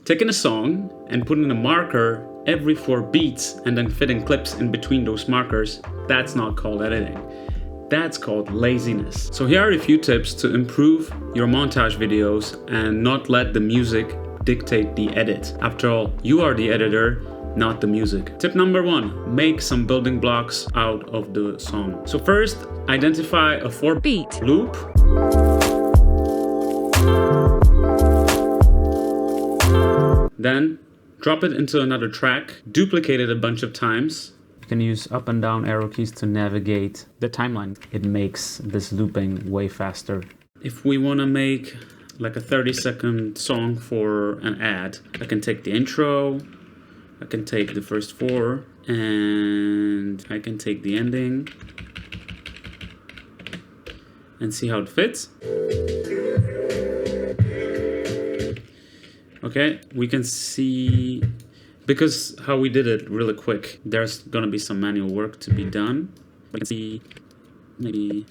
Taking a song and putting a marker every 4 beats and then fitting clips in between those markers, that's not called editing. That's called laziness. So here are a few tips to improve your montage videos and not let the music dictate the edit. After all, you are the editor, not the music. Tip number 1, make some building blocks out of the song. So first, identify a 4-beat loop. Then drop it into another track, duplicate it a bunch of times. You can use up and down arrow keys to navigate the timeline. It makes this looping way faster. If we want to make like a 30-second song for an ad, I can take the intro, I can take the first 4, and I can take the ending and see how it fits. Okay, we can see, because how we did it really quick, there's gonna be some manual work to be done. We can see maybe,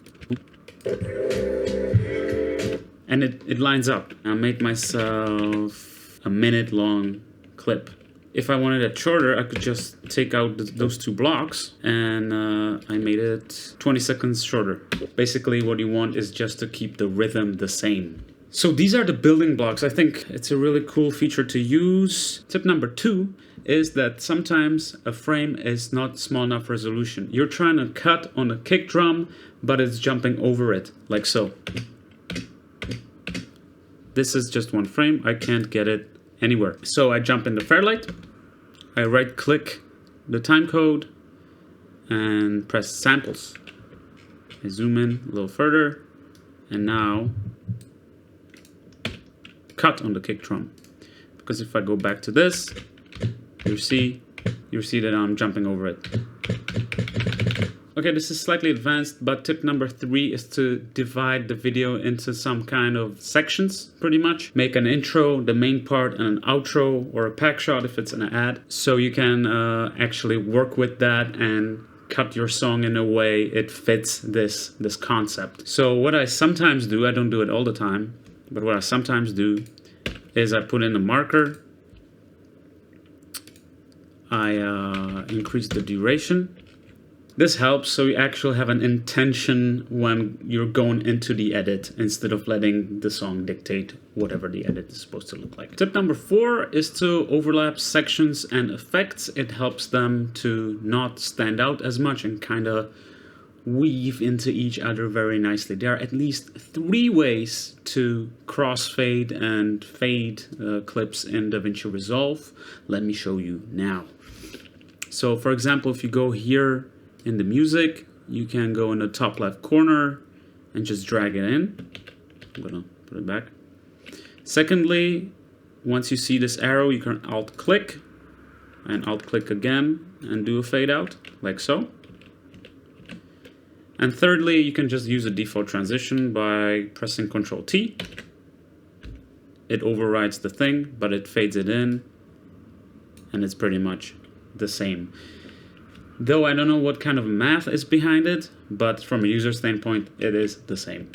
and it lines up. I made myself a minute-long clip. If I wanted it shorter, I could just take out those 2 blocks, and I made it 20 seconds shorter. Basically, what you want is just to keep the rhythm the same. So these are the building blocks. I think it's a really cool feature to use. Tip number 2 is that sometimes a frame is not small enough resolution. You're trying to cut on a kick drum, but it's jumping over it, like so. This is just 1 frame. I can't get it anywhere. So I jump in the Fairlight, I right-click the timecode, and press samples. I zoom in a little further, and now cut on the kick drum, because if I go back to this, you see that I'm jumping over it. Okay, this is slightly advanced, but tip number 3 is to divide the video into some kind of sections, pretty much. Make an intro, the main part, and an outro, or a pack shot if it's an ad, so you can actually work with that and cut your song in a way it fits this concept. So what I sometimes do, I don't do it all the time, but what I sometimes do is I put in a marker, I increase the duration. This helps so you actually have an intention when you're going into the edit instead of letting the song dictate whatever the edit is supposed to look like. Tip number 4 is to overlap sections and effects. It helps them to not stand out as much and kind of weave into each other very nicely. There are at least 3 ways to crossfade and fade clips in DaVinci Resolve. Let me show you now. So for example, if you go here in the music, you can go in the top left corner and just drag it in. I'm gonna put it back. Secondly, once you see this arrow, you can alt click and alt click again and do a fade out like so. And thirdly, you can just use a default transition by pressing Ctrl T. It overrides the thing, but it fades it in, and it's pretty much the same. Though I don't know what kind of math is behind it, but from a user standpoint, it is the same.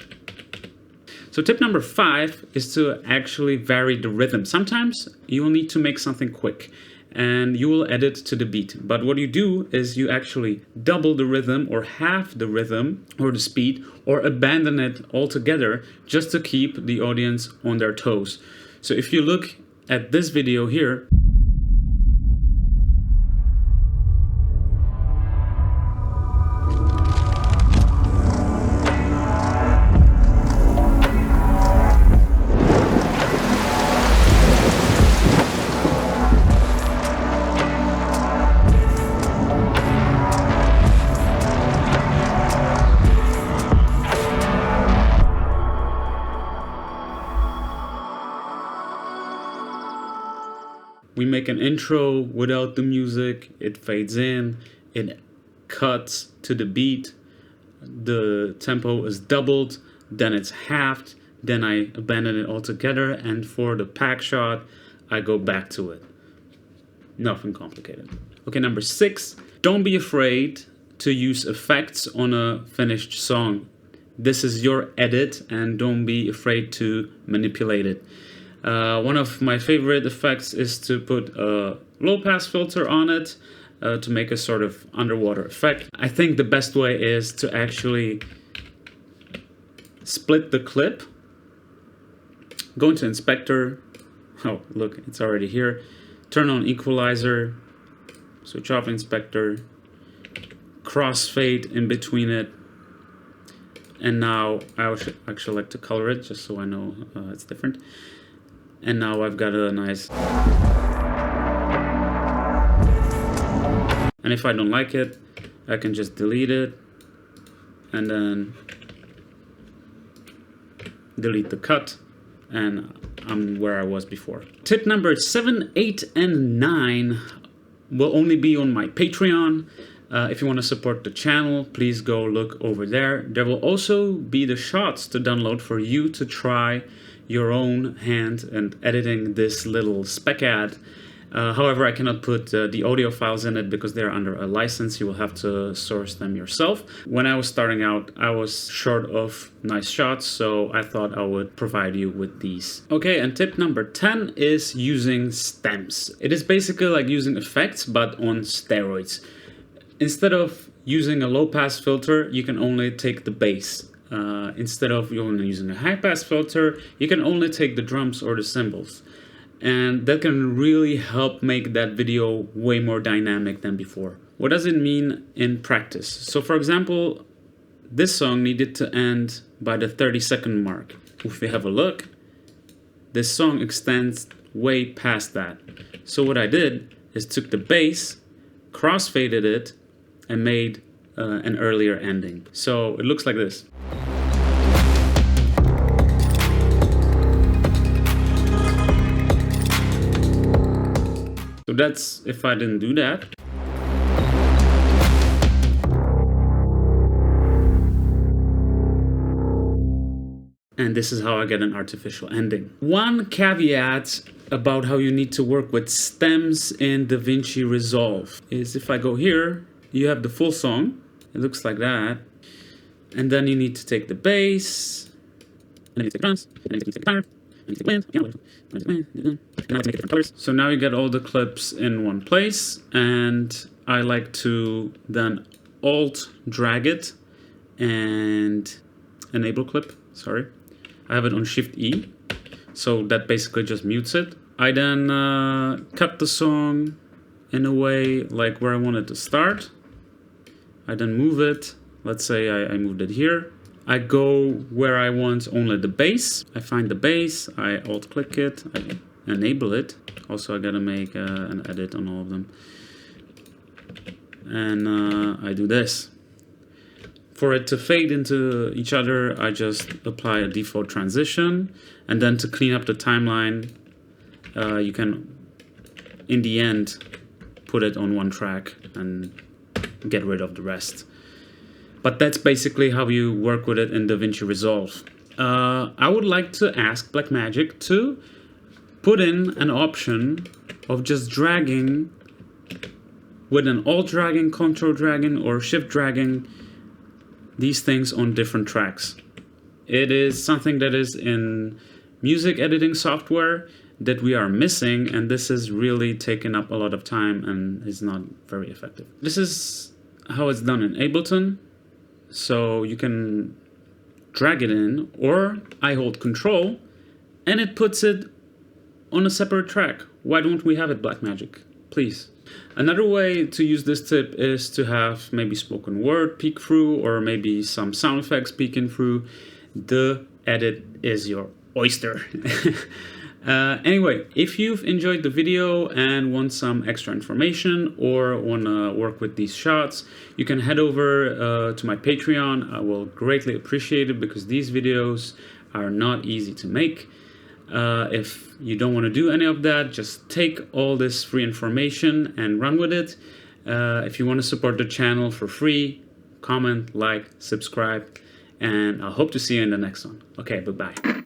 So tip number 5 is to actually vary the rhythm. Sometimes you will need to make something quick, and you will edit to the beat. But what you do is you actually double the rhythm or half the rhythm or the speed or abandon it altogether just to keep the audience on their toes. So if you look at this video here, we make an intro without the music, it fades in, it cuts to the beat, the tempo is doubled, then it's halved, then I abandon it altogether, and for the pack shot, I go back to it. Nothing complicated. Okay, number 6, don't be afraid to use effects on a finished song. This is your edit and don't be afraid to manipulate it. One of my favorite effects is to put a low pass filter on it to make a sort of underwater effect. I think the best way is to actually split the clip, go into inspector, oh look, it's already here, turn on equalizer, switch off inspector, crossfade in between it, and now I would actually like to color it just so I know it's different. And now I've got a nice... And if I don't like it, I can just delete it and then delete the cut, and I'm where I was before. Tip number 7, 8, and 9 will only be on my Patreon. If you want to support the channel, please go look over there. There will also be the shots to download for you to try your own hand and editing this little spec ad. However, I cannot put the audio files in it because they're under a license. You will have to source them yourself. When I was starting out, I was short of nice shots, so I thought I would provide you with these. Okay, and tip number 10 is using stems. It is basically like using effects, but on steroids. Instead of using a low pass filter, you can only take the bass. Instead of only using a high pass filter, you can only take the drums or the cymbals. And that can really help make that video way more dynamic than before. What does it mean in practice? So for example, this song needed to end by the 30-second mark. If we have a look, this song extends way past that. So what I did is took the bass, crossfaded it, and made an earlier ending. So it looks like this. So that's if I didn't do that. And this is how I get an artificial ending. One caveat about how you need to work with stems in DaVinci Resolve is if I go here, you have the full song. It looks like that. And then you need to take the bass, and then you take drums, and then you take the guitar, and you take wind, and now to make different colors. So now you get all the clips in one place, and I like to then Alt drag it and enable clip, sorry. I have it on Shift E, so that basically just mutes it. I then cut the song in a way like where I want it to start. I then move it. Let's say I moved it here. I go where I want only the bass. I find the bass, I alt click it, I enable it. Also I gotta make an edit on all of them. And I do this. For it to fade into each other, I just apply a default transition. And then to clean up the timeline, you can, in the end, put it on one track and get rid of the rest. But that's basically how you work with it in DaVinci Resolve. I would like to ask Blackmagic to put in an option of just dragging with an Alt dragging, Control dragging, or Shift dragging these things on different tracks. It is something that is in music editing software that we are missing, and this is really taking up a lot of time and is not very effective. This is how it's done in Ableton. So you can drag it in, or I hold Control and it puts it on a separate track. Why don't we have it, Blackmagic? Please. Another way to use this tip is to have maybe spoken word peek through, or maybe some sound effects peeking through. The edit is your oyster. Anyway, if you've enjoyed the video and want some extra information or want to work with these shots, you can head over to my Patreon. I will greatly appreciate it because these videos are not easy to make. If you don't want to do any of that, just take all this free information and run with it. If you want to support the channel for free, comment, like, subscribe, and I hope to see you in the next one. Okay, bye-bye.